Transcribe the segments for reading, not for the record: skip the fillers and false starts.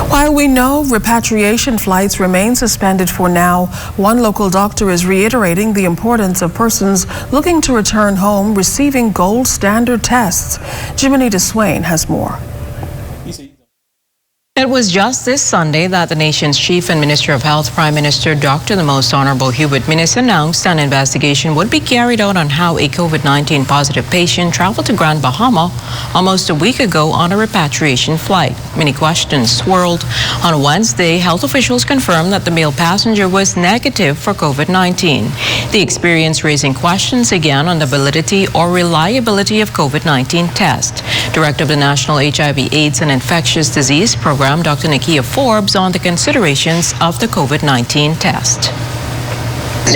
While we know repatriation flights remain suspended for now, one local doctor is reiterating the importance of persons looking to return home receiving gold standard tests. Jiminy DeSwain has more. It was just this Sunday that the nation's Chief and Minister of Health, Prime Minister Dr. the Most Honorable Hubert Minnis, announced an investigation would be carried out on how a COVID-19 positive patient traveled to Grand Bahama almost a week ago on a repatriation flight. Many questions swirled. On Wednesday, health officials confirmed that the male passenger was negative for COVID-19. The experience raising questions again on the validity or reliability of COVID-19 tests. Director of the National HIV, AIDS and Infectious Disease Program, Dr. Nikia Forbes, on the considerations of the COVID-19 test.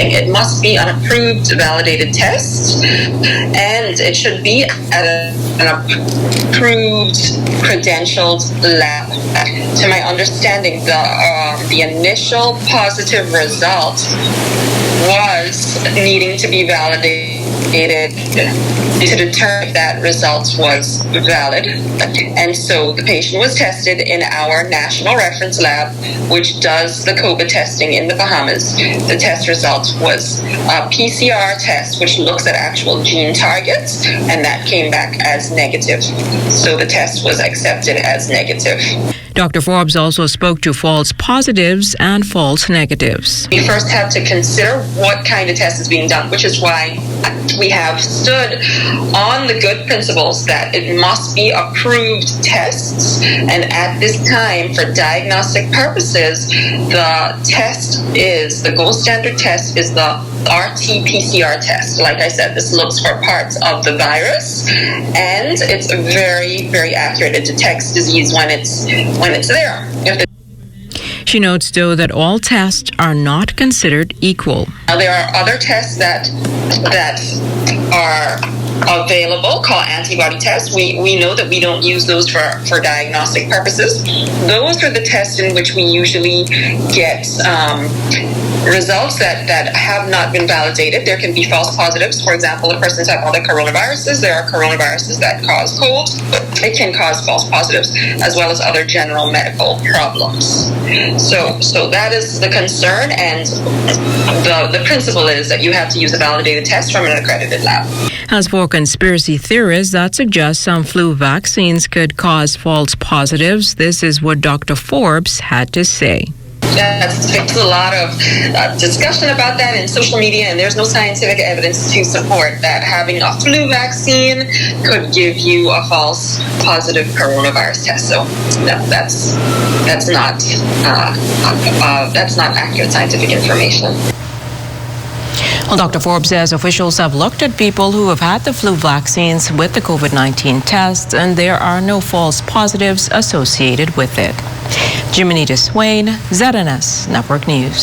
It must be an approved, validated test, and it should be at an approved, credentialed lab. To my understanding, the initial positive result was needing to be validated to determine if that result was valid. And so the patient was tested in our national reference lab, which does the COVID testing in the Bahamas. The test result was a PCR test, which looks at actual gene targets, and that came back as negative. So the test was accepted as negative. Dr. Forbes also spoke to false positives and false negatives. We first have to consider what kind of test is being done, which is why we have stood on the good principles that it must be approved tests. And at this time, for diagnostic purposes, the gold standard test is the RT-PCR test. Like I said, this looks for parts of the virus, and it's very, very accurate. It detects disease when it's there. She notes, though, that all tests are not considered equal. Now, there are other tests that are available called antibody tests. We know that we don't use those for diagnostic purposes. Those are the tests in which we usually get results that have not been validated. There can be false positives. For example, a person's had other coronaviruses. There are coronaviruses that cause colds. It can cause false positives, as well as other general medical problems. So that is the concern, and the principle is that you have to use a validated test from an accredited lab. As for conspiracy theorists that suggest some flu vaccines could cause false positives, this is what Dr. Forbes had to say. There's a lot of discussion about that in social media, and there's no scientific evidence to support that having a flu vaccine could give you a false positive coronavirus test. So no, that's not accurate scientific information. Well, Dr. Forbes says officials have looked at people who have had the flu vaccines with the COVID-19 test, and there are no false positives associated with it. Jiminy DeSwain, ZNS Network News.